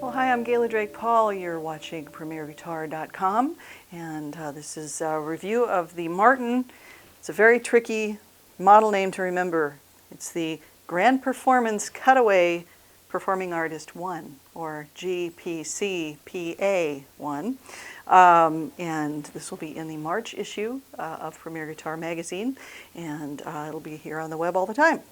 Well, hi, I'm Gayla Drake Paul. You're watching PremierGuitar.com, and this is a review of the Martin. It's a very tricky model name to remember. It's the Grand Performance Cutaway Performing Artist 1, or GPCPA1. And this will be in the March issue of Premier Guitar Magazine, and it'll be here on the web all the time.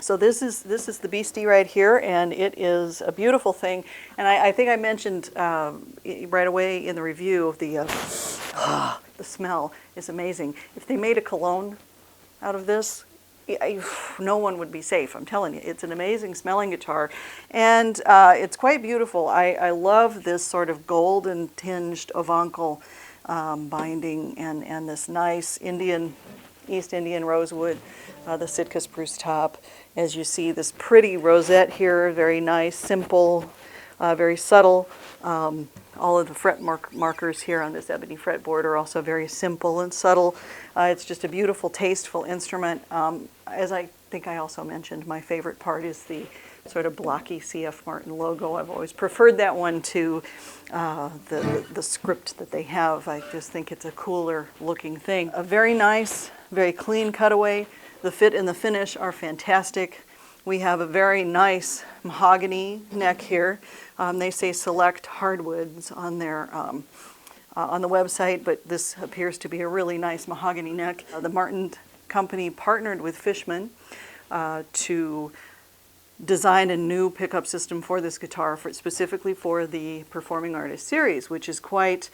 So this is the beastie right here, and it is a beautiful thing. And I think I mentioned right away in the review of the smell is amazing. If they made a cologne out of this, no one would be safe. I'm telling you, it's an amazing smelling guitar, and it's quite beautiful. I love this sort of golden tinged Ovancal binding, and this nice East Indian rosewood, the Sitka spruce top. As you see, this pretty rosette here, very nice, simple, very subtle. All of the fret markers here on this ebony fretboard are also very simple and subtle. It's just a beautiful, tasteful instrument. As I think I also mentioned, my favorite part is the sort of blocky CF Martin logo. I've always preferred that one to the script that they have. I just think it's a cooler looking thing. A very nice, very clean cutaway. The fit and the finish are fantastic. We have a very nice mahogany neck here. They say select hardwoods on their on the website, but this appears to be a really nice mahogany neck. The Martin company partnered with Fishman to design a new pickup system for this guitar, specifically for the Performing Artist series, which is quite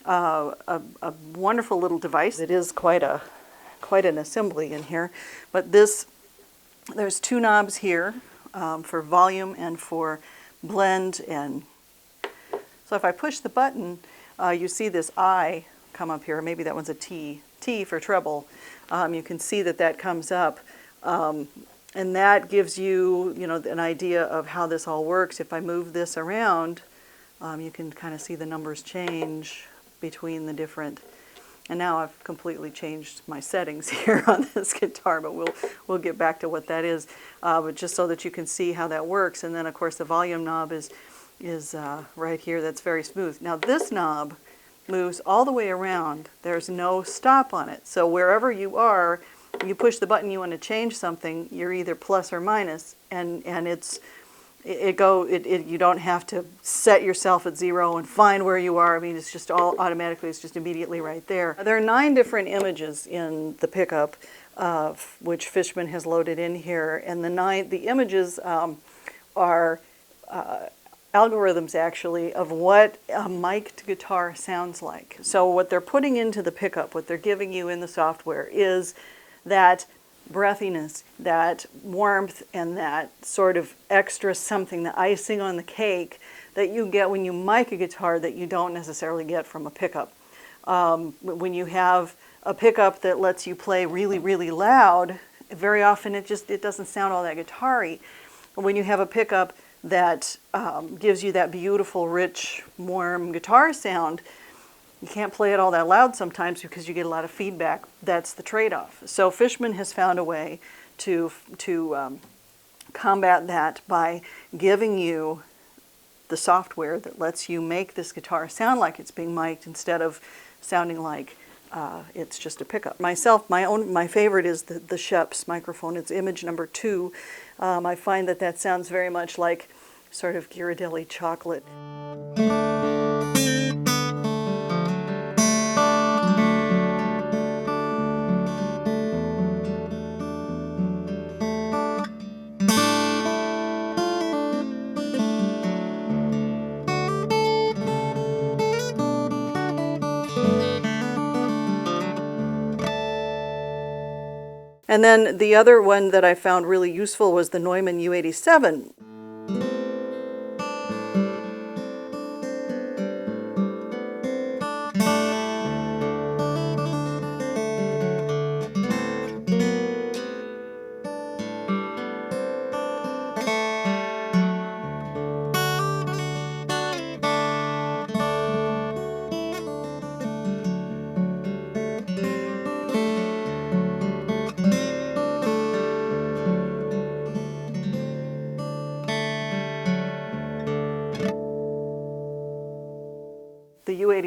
a wonderful little device. It is quite an assembly in here, but there's two knobs here for volume and for blend. And so if I push the button, you see this I come up here. Maybe that one's a T for treble. You can see that comes up, and that gives you an idea of how this all works. If I move this around, you can kind of see the numbers change between the different. And now I've completely changed my settings here on this guitar, but we'll get back to what that is. But just so that you can see how that works. And then of course the volume knob is right here. That's very smooth. Now this knob moves all the way around. There's no stop on it. So wherever you are, you push the button, you want to change something, you're either plus or minus, and you don't have to set yourself at 0 and find where you are. I mean, it's just all automatically, it's just immediately right there. There are 9 different images in the pickup, which Fishman has loaded in here, and the images are algorithms actually of what a mic'd guitar sounds like. So what they're putting into the pickup, what they're giving you in the software, is that breathiness, that warmth, and that sort of extra something, the icing on the cake that you get when you mic a guitar that you don't necessarily get from a pickup. When you have a pickup that lets you play really, really loud, very often it doesn't sound all that guitar-y. When you have a pickup that gives you that beautiful, rich, warm guitar sound, you can't play it all that loud sometimes because you get a lot of feedback. That's the trade-off. So Fishman has found a way to combat that by giving you the software that lets you make this guitar sound like it's being mic'd instead of sounding like it's just a pickup. My favorite is the Shep's microphone. It's image number 2. I find that sounds very much like sort of Ghirardelli chocolate. And then the other one that I found really useful was the Neumann U87.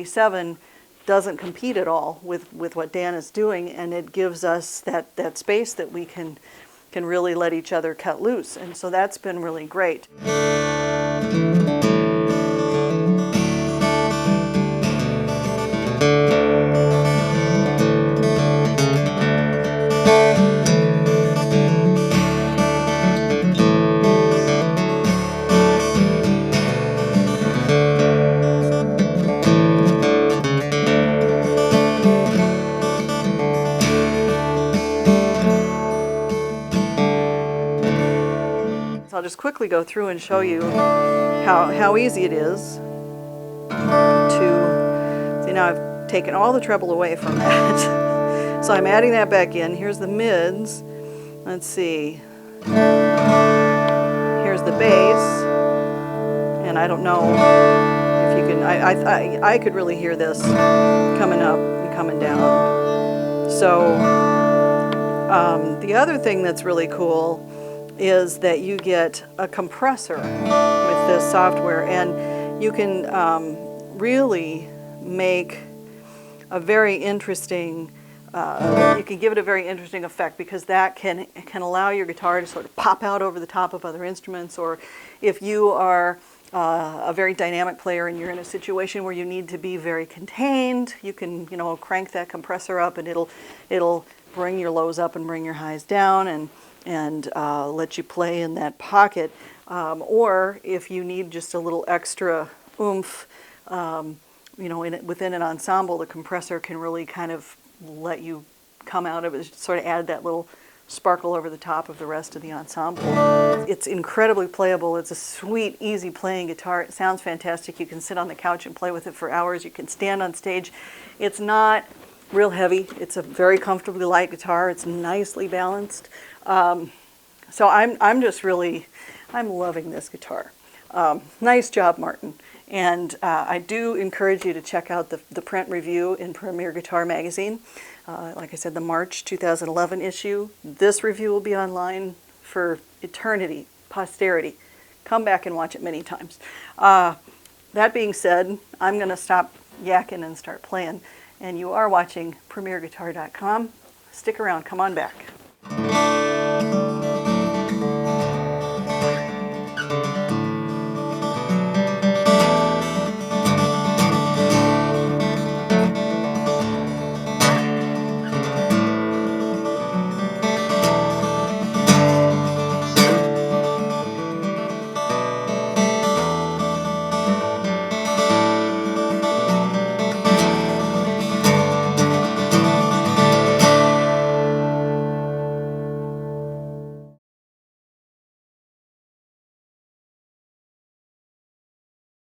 47 doesn't compete at all with what Dan is doing, and it gives us that space that we can really let each other cut loose. And so that's been really great. I'll just quickly go through and show you how easy it is to, see, now I've taken all the treble away from that. So I'm adding that back in. Here's the mids. Let's see. Here's the bass. And I don't know if you can, I could really hear this coming up and coming down. So the other thing that's really cool is that you get a compressor with this software, and you can really make a very interesting, you can give it a very interesting effect, because that can allow your guitar to sort of pop out over the top of other instruments. Or if you are a very dynamic player and you're in a situation where you need to be very contained, you can, crank that compressor up, and it'll bring your lows up and bring your highs down, and let you play in that pocket. Or if you need just a little extra oomph, within an ensemble, the compressor can really kind of let you come out of it, sort of add that little sparkle over the top of the rest of the ensemble. It's incredibly playable. It's a sweet, easy playing guitar. It sounds fantastic. You can sit on the couch and play with it for hours. You can stand on stage. It's not real heavy. It's a very comfortably light guitar. It's nicely balanced. So I'm just really, I'm loving this guitar. Nice job, Martin. And I do encourage you to check out the print review in Premier Guitar Magazine. Like I said, the March 2011 issue. This review will be online for eternity, posterity. Come back and watch it many times. That being said, I'm going to stop yakking and start playing. And you are watching PremierGuitar.com. Stick around. Come on back.